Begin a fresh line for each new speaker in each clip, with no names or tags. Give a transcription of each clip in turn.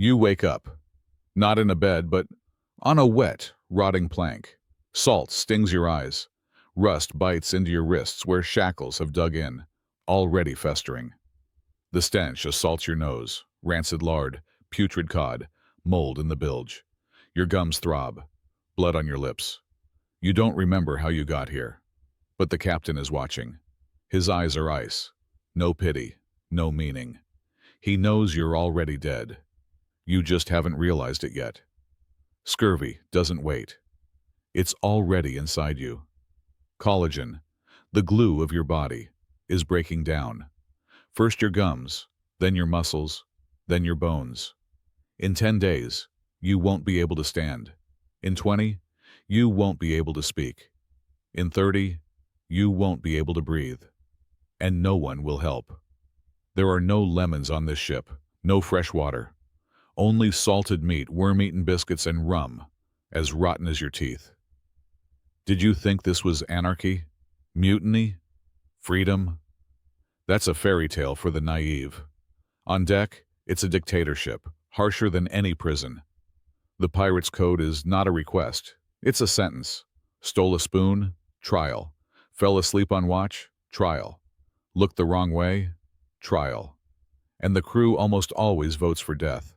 You wake up, not in a bed, but on a wet, rotting plank. Salt stings your eyes. Rust bites into your wrists where shackles have dug in, already festering. The stench assaults your nose, rancid lard, putrid cod, mold in the bilge. Your gums throb, blood on your lips. You don't remember how you got here, but the captain is watching. His eyes are ice. No pity, no meaning. He knows you're already dead. You just haven't realized it yet. Scurvy doesn't wait. It's already inside you. Collagen, the glue of your body, is breaking down. First your gums, then your muscles, then your bones. In 10 days, you won't be able to stand. In 20, you won't be able to speak. In 30, you won't be able to breathe. And no one will help. There are no lemons on this ship, no fresh water. Only salted meat, worm-eaten biscuits, and rum, as rotten as your teeth. Did you think this was anarchy? Mutiny? Freedom? That's a fairy tale for the naive. On deck, it's a dictatorship, harsher than any prison. The pirate's code is not a request, it's a sentence. Stole a spoon? Trial. Fell asleep on watch? Trial. Looked the wrong way? Trial. And the crew almost always votes for death.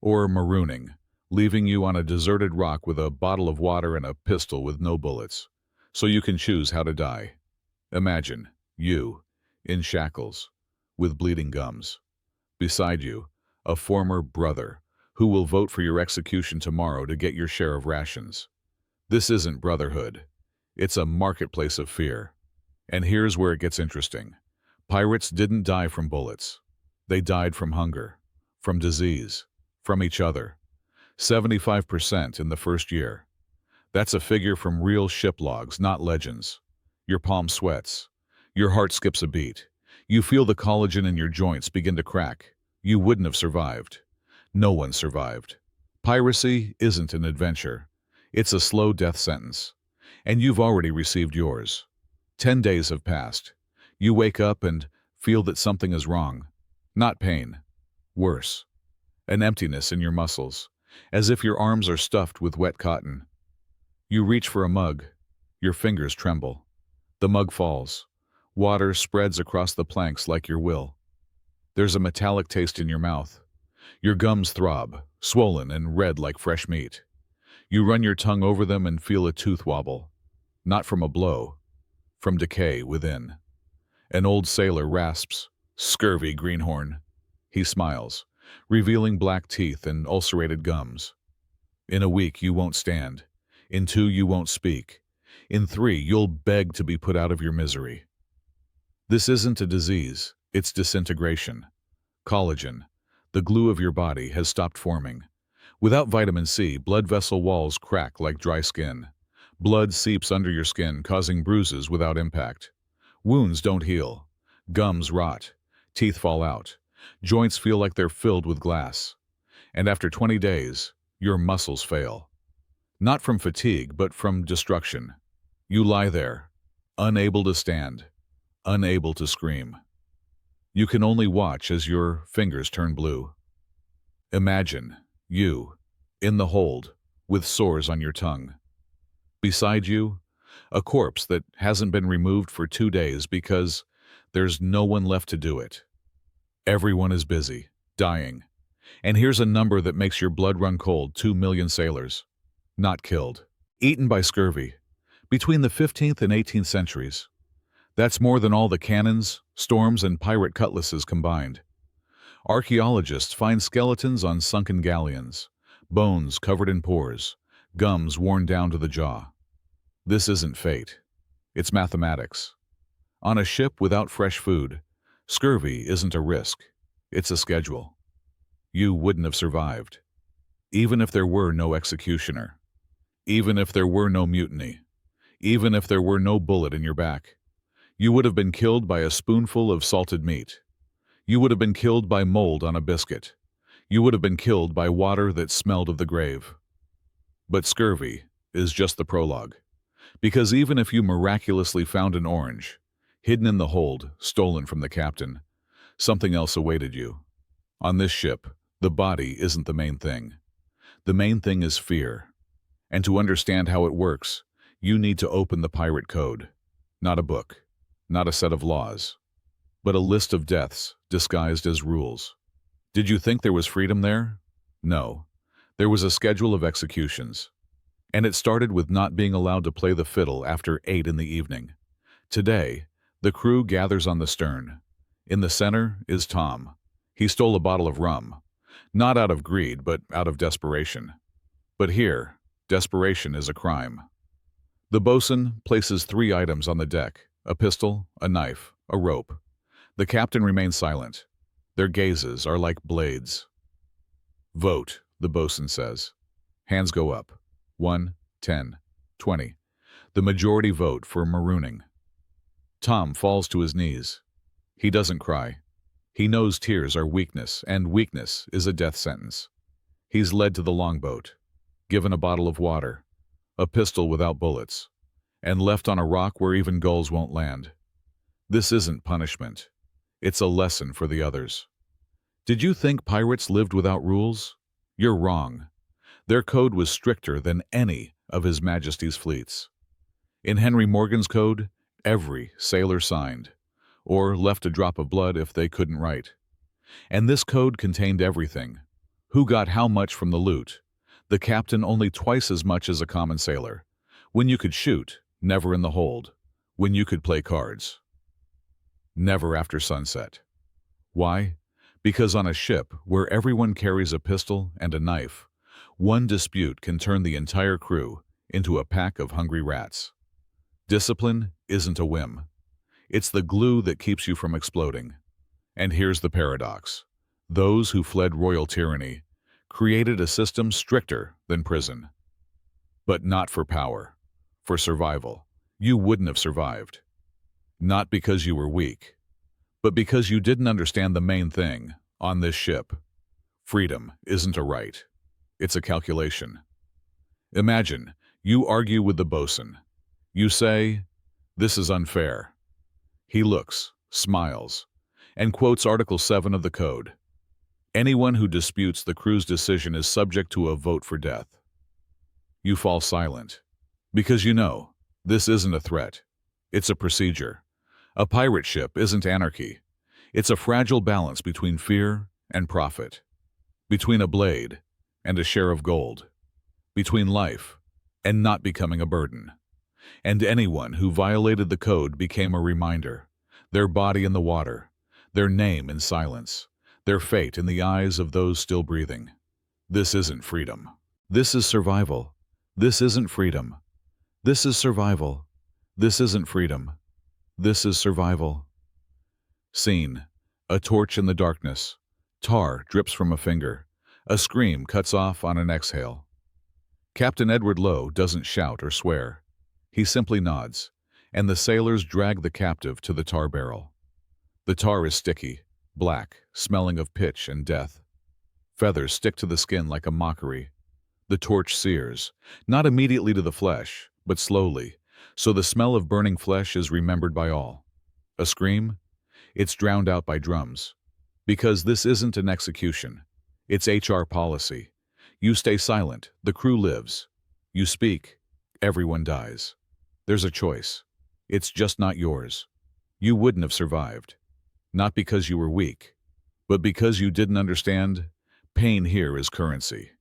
Or marooning, leaving you on a deserted rock with a bottle of water and a pistol with no bullets, so you can choose how to die. Imagine, you, in shackles, with bleeding gums. Beside you, a former brother, who will vote for your execution tomorrow to get your share of rations. This isn't brotherhood. It's a marketplace of fear. And here's where it gets interesting. Pirates didn't die from bullets. They died from hunger, from disease, from each other. 75% in the first year. That's a figure from real ship logs, not legends. Your palm sweats. Your heart skips a beat. You feel the collagen in your joints begin to crack. You wouldn't have survived. No one survived. Piracy isn't an adventure. It's a slow death sentence. And you've already received yours. 10 days have passed. You wake up and feel that something is wrong. Not pain. Worse. An emptiness in your muscles, as if your arms are stuffed with wet cotton. You reach for a mug. Your fingers tremble. The mug falls. Water spreads across the planks like your will. There's a metallic taste in your mouth. Your gums throb, swollen and red like fresh meat. You run your tongue over them and feel a tooth wobble. Not from a blow, from decay within. An old sailor rasps, "Scurvy, greenhorn." He smiles, revealing black teeth and ulcerated gums. In a week you won't stand. In 2 you won't speak. In 3 you'll beg to be put out of your misery. This isn't a disease, it's disintegration. Collagen, the glue of your body, has stopped forming. Without vitamin C, blood vessel walls crack like dry skin. Blood seeps under your skin, causing bruises without impact. Wounds don't heal. Gums rot. Teeth fall out. Joints feel like they're filled with glass. And after 20 days, your muscles fail. Not from fatigue, but from destruction. You lie there, unable to stand, unable to scream. You can only watch as your fingers turn blue. Imagine you, in the hold, with sores on your tongue. Beside you, a corpse that hasn't been removed for 2 days because there's no one left to do it. Everyone is busy, dying. And here's a number that makes your blood run cold: 2 million sailors. Not killed. Eaten by scurvy. Between the 15th and 18th centuries. That's more than all the cannons, storms, and pirate cutlasses combined. Archaeologists find skeletons on sunken galleons, bones covered in pores, gums worn down to the jaw. This isn't fate. It's mathematics. On a ship without fresh food, scurvy isn't a risk. It's a schedule. You wouldn't have survived. Even if there were no executioner. Even if there were no mutiny. Even if there were no bullet in your back. You would have been killed by a spoonful of salted meat. You would have been killed by mold on a biscuit. You would have been killed by water that smelled of the grave. But scurvy is just the prologue. Because even if you miraculously found an orange, hidden in the hold, stolen from the captain, something else awaited you. On this ship, The body isn't the main thing. The main thing is fear. And to understand how it works, you need to open the pirate code. Not a book, not a set of laws, but a list of deaths disguised as rules. Did you think there was freedom there? No. There was a schedule of executions. And it started with not being allowed to play the fiddle after 8 in the evening. Today, the crew gathers on the stern. In the center is Tom. He stole a bottle of rum. Not out of greed, but out of desperation. But here, desperation is a crime. The bosun places 3 items on the deck: a pistol, a knife, a rope. The captain remains silent. Their gazes are like blades. "Vote," the bosun says. Hands go up. 1, 10, 20. The majority vote for marooning. Tom falls to his knees. He doesn't cry. He knows tears are weakness, and weakness is a death sentence. He's led to the longboat, given a bottle of water, a pistol without bullets, and left on a rock where even gulls won't land. This isn't punishment. It's a lesson for the others. Did you think pirates lived without rules? You're wrong. Their code was stricter than any of His Majesty's fleets. In Henry Morgan's code, every sailor signed, or left a drop of blood if they couldn't write. And this code contained everything. Who got how much from the loot? The captain only twice as much as a common sailor. When you could shoot, never in the hold. When you could play cards. Never after sunset. Why? Because on a ship where everyone carries a pistol and a knife, one dispute can turn the entire crew into a pack of hungry rats. Discipline isn't a whim. It's the glue that keeps you from exploding. And here's the paradox. Those who fled royal tyranny created a system stricter than prison. But not for power, for survival. You wouldn't have survived. Not because you were weak, but because you didn't understand the main thing on this ship. Freedom isn't a right. It's a calculation. Imagine you argue with the bosun. You say, "This is unfair." He looks, smiles, and quotes Article 7 of the Code. Anyone who disputes the crew's decision is subject to a vote for death. You fall silent, because you know this isn't a threat. It's a procedure. A pirate ship isn't anarchy. It's a fragile balance between fear and profit, between a blade and a share of gold, between life and not becoming a burden. And anyone who violated the code became a reminder, their body in the water, their name in silence, their fate in the eyes of those still breathing. This isn't freedom. This is survival. This isn't freedom. This is survival. This isn't freedom. This is survival. Scene: a torch in the darkness. Tar drips from a finger. A scream cuts off on an exhale. Captain Edward Lowe doesn't shout or swear. He simply nods, and the sailors drag the captive to the tar barrel. The tar is sticky, black, smelling of pitch and death. Feathers stick to the skin like a mockery. The torch sears, not immediately to the flesh, but slowly, so the smell of burning flesh is remembered by all. A scream? It's drowned out by drums. Because this isn't an execution. It's HR policy. You stay silent, the crew lives. You speak, everyone dies. There's a choice. It's just not yours. You wouldn't have survived. Not because you were weak, but because you didn't understand. Pain here is currency.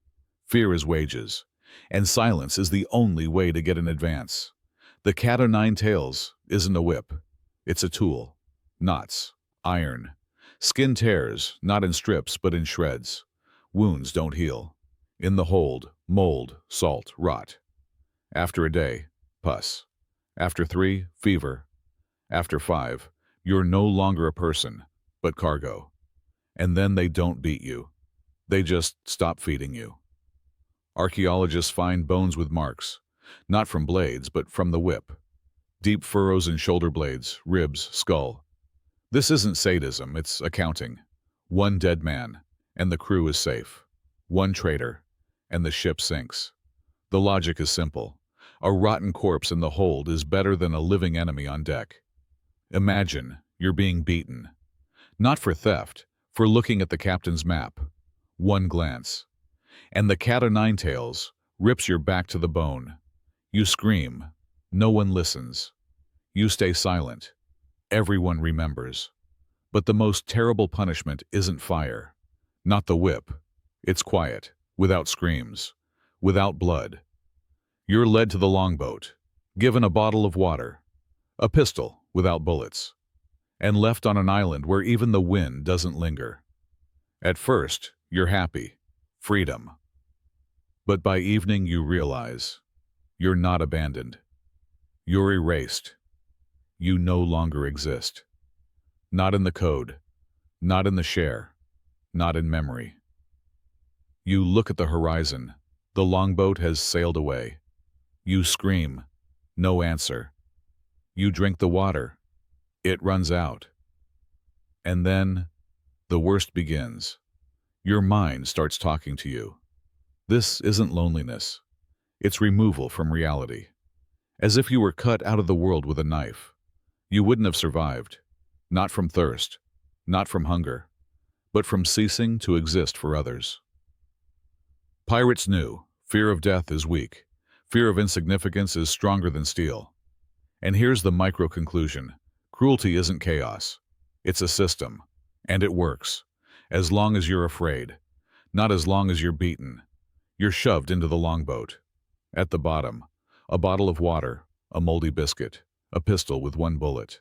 Fear is wages. And silence is the only way to get an advance. The cat o' nine tails isn't a whip. It's a tool. Knots. Iron. Skin tears, not in strips, but in shreds. Wounds don't heal. In the hold, mold, salt, rot. After a day, pus. After 3, fever. After 5, you're no longer a person, but cargo. And then they don't beat you. They just stop feeding you. Archaeologists find bones with marks, not from blades, but from the whip. Deep furrows in shoulder blades, ribs, skull. This isn't sadism, it's accounting. One dead man, and the crew is safe. One traitor, and the ship sinks. The logic is simple. A rotten corpse in the hold is better than a living enemy on deck. Imagine you're being beaten. Not for theft, for looking at the captain's map. One glance, and the cat o' nine tails rips your back to the bone. You scream. No one listens. You stay silent. Everyone remembers. But the most terrible punishment isn't fire. Not the whip. It's quiet, without screams, without blood. You're led to the longboat, given a bottle of water, a pistol without bullets, and left on an island where even the wind doesn't linger. At first, you're happy. Freedom. But by evening you realize you're not abandoned. You're erased. You no longer exist. Not in the code, not in the share, not in memory. You look at the horizon. The longboat has sailed away. You scream. No answer. You drink the water. It runs out. And then the worst begins. Your mind starts talking to you. This isn't loneliness. It's removal from reality. As if you were cut out of the world with a knife. You wouldn't have survived. Not from thirst, not from hunger, but from ceasing to exist for others. Pirates knew fear of death is weak. Fear of insignificance is stronger than steel. And here's the micro-conclusion. Cruelty isn't chaos. It's a system. And it works. As long as you're afraid. Not as long as you're beaten. You're shoved into the longboat. At the bottom, a bottle of water, a moldy biscuit, a pistol with one bullet.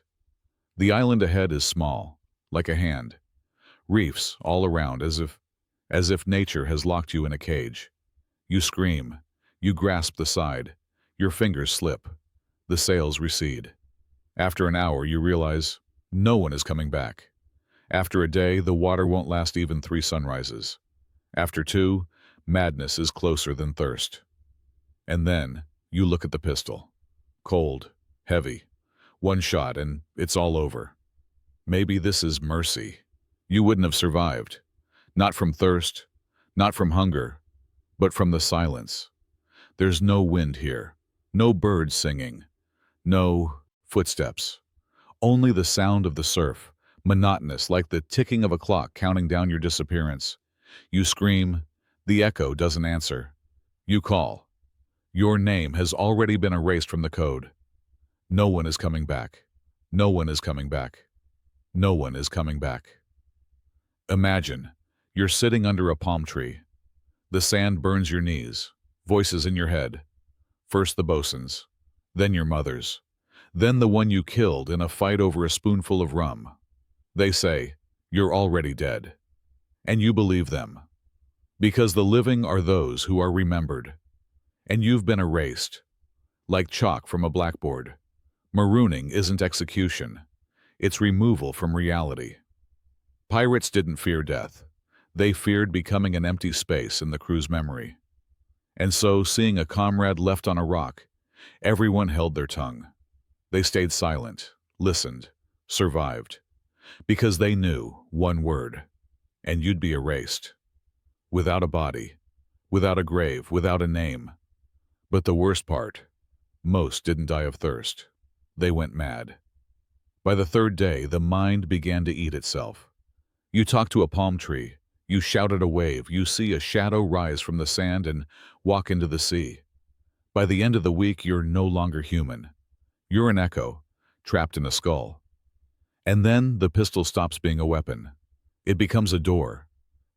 The island ahead is small, like a hand. Reefs all around as if nature has locked you in a cage. You scream. You grasp the side. Your fingers slip. The sails recede. After an hour, you realize no one is coming back. After a day, the water won't last even 3 sunrises. After 2, madness is closer than thirst. And then you look at the pistol. Cold, heavy. One shot and it's all over. Maybe this is mercy. You wouldn't have survived. Not from thirst, not from hunger, but from the silence. There's no wind here, no birds singing, no footsteps. Only the sound of the surf, monotonous like the ticking of a clock counting down your disappearance. You scream. The echo doesn't answer. You call. Your name has already been erased from the code. No one is coming back. No one is coming back. No one is coming back. Imagine, you're sitting under a palm tree. The sand burns your knees, voices in your head. First the bosun's, then your mother's, then the one you killed in a fight over a spoonful of rum. They say, you're already dead. And you believe them. Because the living are those who are remembered. And you've been erased, like chalk from a blackboard. Marooning isn't execution. It's removal from reality. Pirates didn't fear death. They feared becoming an empty space in the crew's memory. And so, seeing a comrade left on a rock, everyone held their tongue. They stayed silent, listened, survived. Because they knew one word, and you'd be erased. Without a body, without a grave, without a name. But the worst part, most didn't die of thirst. They went mad. By the 3rd day, the mind began to eat itself. You talk to a palm tree, you shout at a wave, you see a shadow rise from the sand and walk into the sea. By the end of the week, you're no longer human. You're an echo, trapped in a skull. And then the pistol stops being a weapon. It becomes a door,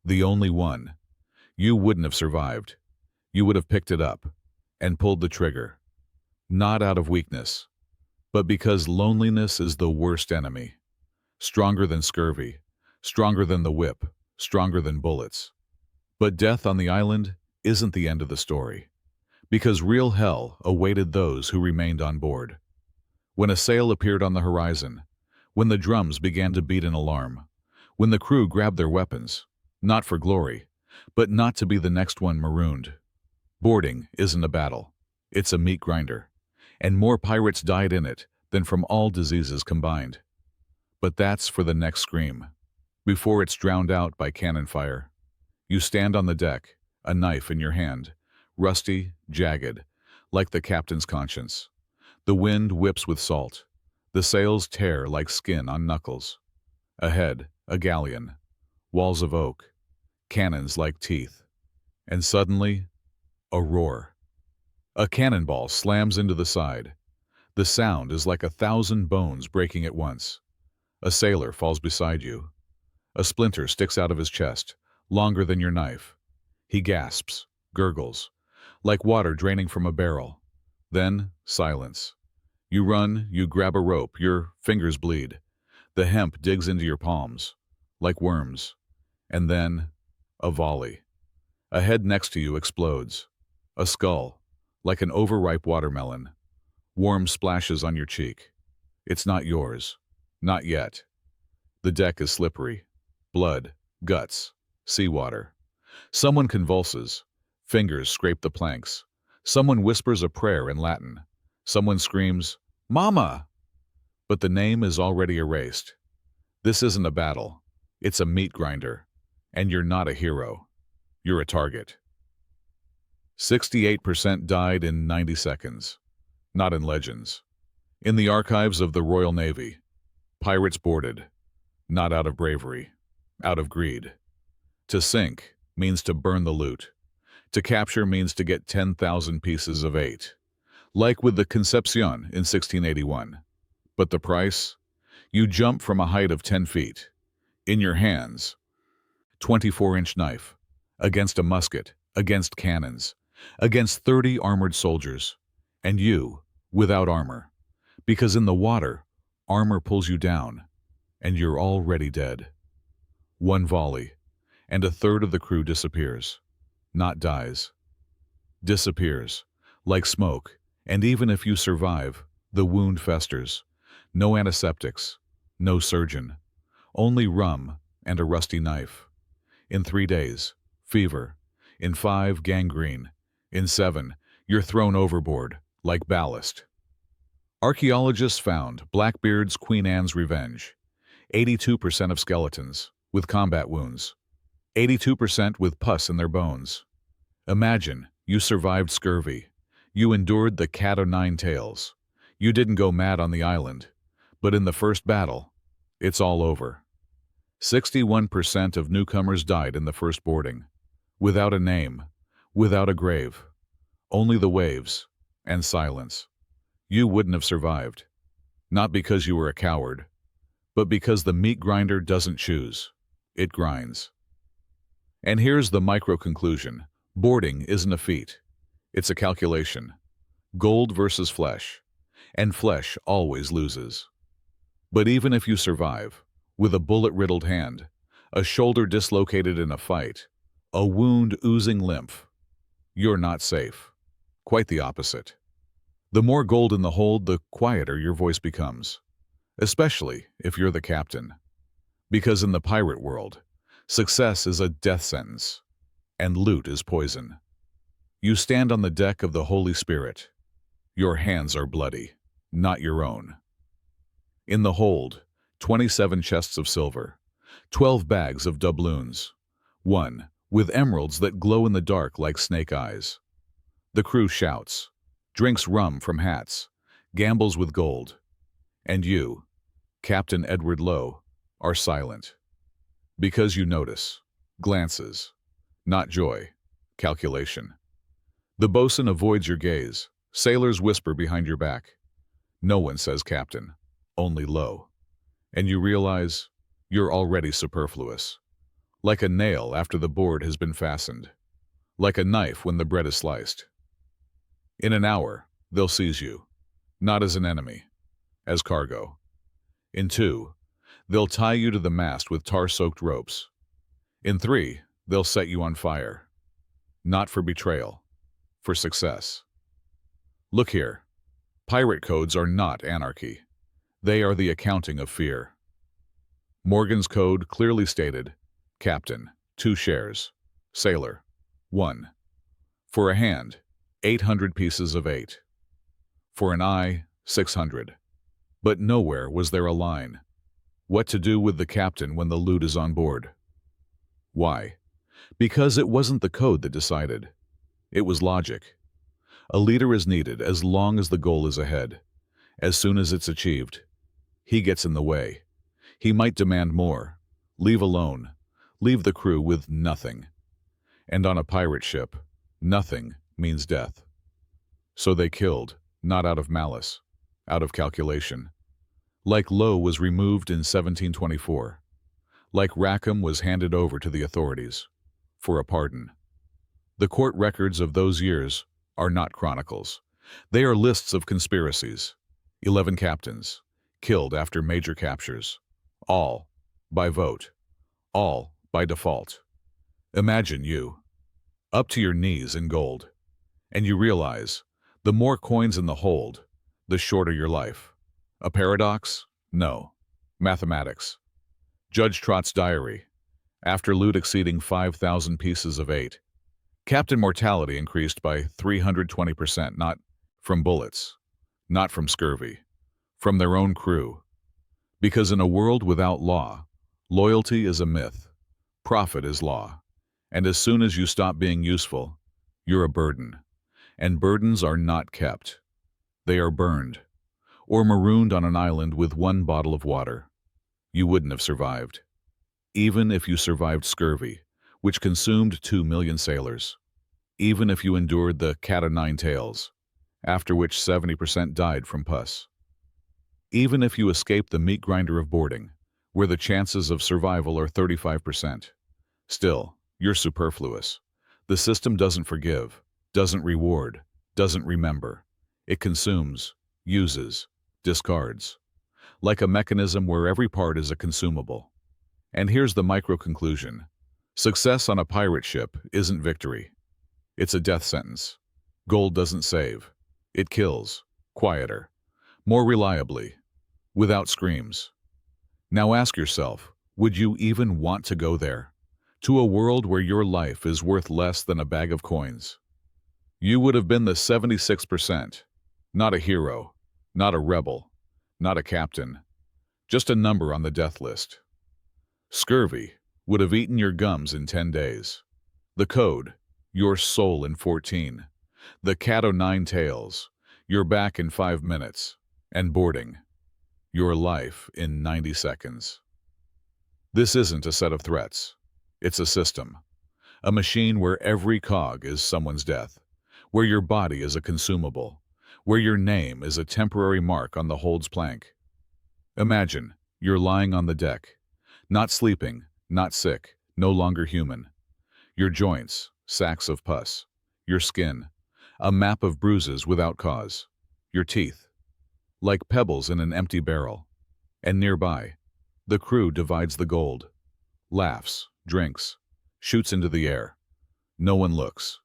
the only one. You wouldn't have survived. You would have picked it up and pulled the trigger. Not out of weakness, but because loneliness is the worst enemy. Stronger than scurvy, stronger than the whip, stronger than bullets. But death on the island isn't the end of the story, because real hell awaited those who remained on board. When a sail appeared on the horizon, when the drums began to beat an alarm, when the crew grabbed their weapons, not for glory, but not to be the next one marooned. Boarding isn't a battle, it's a meat grinder, and more pirates died in it than from all diseases combined. But that's for the next scream. Before it's drowned out by cannon fire, you stand on the deck, a knife in your hand, rusty, jagged, like the captain's conscience. The wind whips with salt. The sails tear like skin on knuckles. Ahead, a galleon. Walls of oak. cannons like teeth. And suddenly, a roar. A cannonball slams into the side. The sound is like 1,000 bones breaking at once. A sailor falls beside you. A splinter sticks out of his chest, longer than your knife. He gasps, gurgles, like water draining from a barrel. Then, silence. You run, you grab a rope, your fingers bleed. The hemp digs into your palms, like worms. And then, a volley. A head next to you explodes. A skull, like an overripe watermelon. Warm splashes on your cheek. It's not yours. Not yet. The deck is slippery. Blood, guts, seawater. Someone convulses. Fingers scrape the planks. Someone whispers a prayer in Latin. Someone screams, "Mama!" But the name is already erased. This isn't a battle. It's a meat grinder. And you're not a hero. You're a target. 68% died in 90 seconds. Not in legends. In the archives of the Royal Navy. Pirates boarded. Not out of bravery. Out of greed. To sink means to burn the loot. To capture means to get 10,000 pieces of 8. Like with the Concepcion in 1681. But the price? You jump from a height of 10 feet. In your hands, 24-inch knife. Against a musket. Against cannons. Against 30 armored soldiers. And you, without armor. Because in the water, armor pulls you down. And you're already dead. One volley, and a third of the crew disappears. Not dies. Disappears, like smoke, and even if you survive, the wound festers. No antiseptics, no surgeon, only rum and a rusty knife. In 3 days, fever. In 5, gangrene. In 7, you're thrown overboard, like ballast. Archaeologists found Blackbeard's Queen Anne's Revenge. 82% of skeletons, with combat wounds. 82% with pus in their bones. Imagine, you survived scurvy. You endured the cat o' nine tails. You didn't go mad on the island. But in the first battle, it's all over. 61% of newcomers died in the first boarding. Without a name, without a grave. Only the waves and silence. You wouldn't have survived. Not because you were a coward, but because the meat grinder doesn't choose. It grinds. And here's the micro-conclusion. Boarding isn't a feat. It's a calculation. Gold versus flesh. And flesh always loses. But even if you survive, with a bullet-riddled hand, a shoulder dislocated in a fight, a wound oozing lymph, you're not safe. Quite the opposite. The more gold in the hold, the quieter your voice becomes. Especially if you're the captain. Because in the pirate world, success is a death sentence, and loot is poison. You stand on the deck of the Holy Spirit. Your hands are bloody, not your own. In the hold, 27 chests of silver, 12 bags of doubloons, 1 with emeralds that glow in the dark like snake eyes. The crew shouts, drinks rum from hats, gambles with gold. And you, Captain Edward Lowe, are silent. Because you notice, glances, not joy, calculation. The bosun avoids your gaze, sailors whisper behind your back. No one says captain, only Lowe. And you realize you're already superfluous. Like a nail after the board has been fastened. Like a knife when the bread is sliced. In an hour, they'll seize you, not as an enemy, as cargo. In 2, they'll tie you to the mast with tar-soaked ropes. In 3, they'll set you on fire. Not for betrayal, for success. Look here. Pirate codes are not anarchy. They are the accounting of fear. Morgan's code clearly stated, Captain, 2 shares. Sailor, 1. For a hand, 800 pieces of 8. For an eye, 600. But nowhere was there a line. What to do with the captain when the loot is on board? Why? Because it wasn't the code that decided. It was logic. A leader is needed as long as the goal is ahead. As soon as it's achieved, he gets in the way. He might demand more, leave alone, leave the crew with nothing. And on a pirate ship, nothing means death. So they killed, not out of malice, out of calculation. Like Lowe was removed in 1724. Like Rackham was handed over to the authorities for a pardon. The court records of those years are not chronicles. They are lists of conspiracies. 11 captains, killed after major captures. All by vote. All by default. Imagine you, up to your knees in gold, and you realize the more coins in the hold, the shorter your life. A paradox? No. Mathematics. Judge Trott's diary. After loot exceeding 5,000 pieces of 8, captain mortality increased by 320%, not from bullets, not from scurvy, from their own crew. Because in a world without law, loyalty is a myth, profit is law, and as soon as you stop being useful, you're a burden. And burdens are not kept. They are burned, or marooned on an island with one bottle of water. You wouldn't have survived. Even if you survived scurvy, which consumed 2 million sailors. Even if you endured the cat-o'-nine tails, after which 70% died from pus. Even if you escaped the meat grinder of boarding, where the chances of survival are 35%. Still, you're superfluous. The system doesn't forgive, doesn't reward, doesn't remember. It consumes, uses, discards. Like a mechanism where every part is a consumable. And here's the micro-conclusion. Success on a pirate ship isn't victory. It's a death sentence. Gold doesn't save. It kills. Quieter. More reliably. Without screams. Now ask yourself, would you even want to go there? To a world where your life is worth less than a bag of coins. You would have been the 76%. Not a hero. Not a rebel. Not a captain. Just a number on the death list. Scurvy would have eaten your gums in 10 days. The code, your soul in 14. The cat-o'-nine tails, your back in 5 minutes. And boarding, your life in 90 seconds. This isn't a set of threats. It's a system. A machine where every cog is someone's death. Where your body is a consumable. Where your name is a temporary mark on the hold's plank. Imagine you're lying on the deck, not sleeping, not sick, no longer human. Your joints, sacks of pus. Your skin, a map of bruises without cause. Your teeth, like pebbles in an empty barrel. And nearby, the crew divides the gold, laughs, drinks, shoots into the air. No one looks.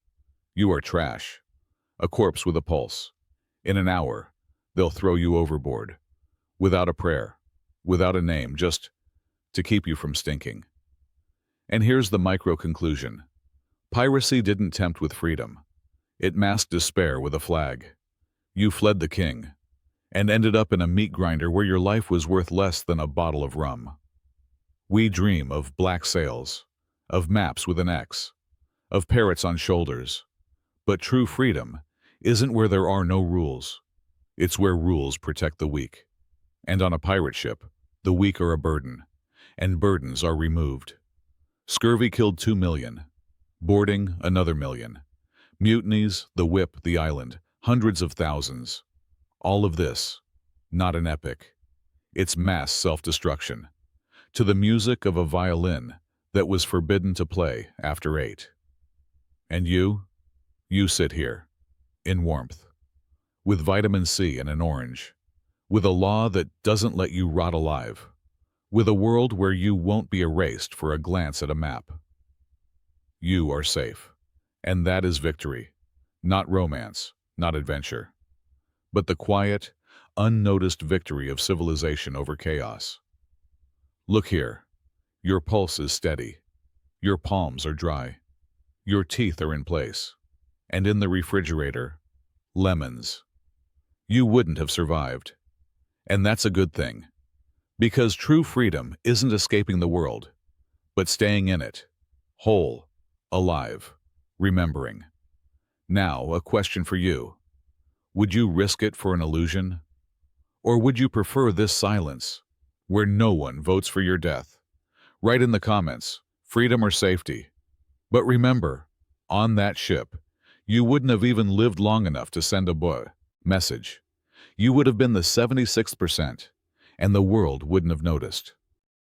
You are trash, a corpse with a pulse. In an hour, they'll throw you overboard, without a prayer, without a name, just to keep you from stinking. And here's the micro-conclusion. Piracy didn't tempt with freedom. It masked despair with a flag. You fled the king, and ended up in a meat grinder where your life was worth less than a bottle of rum. We dream of black sails, of maps with an X, of parrots on shoulders. But true freedom isn't where there are no rules. It's where rules protect the weak. And on a pirate ship, the weak are a burden, and burdens are removed. Scurvy killed 2 million. Boarding, another million. Mutinies, the whip, the island, hundreds of thousands. All of this, not an epic. It's mass self-destruction. To the music of a violin that was forbidden to play after 8. And you sit here, in warmth, with vitamin C and an orange, with a law that doesn't let you rot alive, with a world where you won't be erased for a glance at a map. You are safe, and that is victory, not romance, not adventure, but the quiet, unnoticed victory of civilization over chaos. Look here, your pulse is steady, your palms are dry, your teeth are in place, and in the refrigerator, lemons. You wouldn't have survived. And that's a good thing. Because true freedom isn't escaping the world, but staying in it, whole, alive, remembering. Now, a question for you. Would you risk it for an illusion? Or would you prefer this silence, where no one votes for your death? Write in the comments. freedom or safety. But remember, on that ship, you wouldn't have even lived long enough to send a message. You would have been the 76th percent, and the world wouldn't have noticed.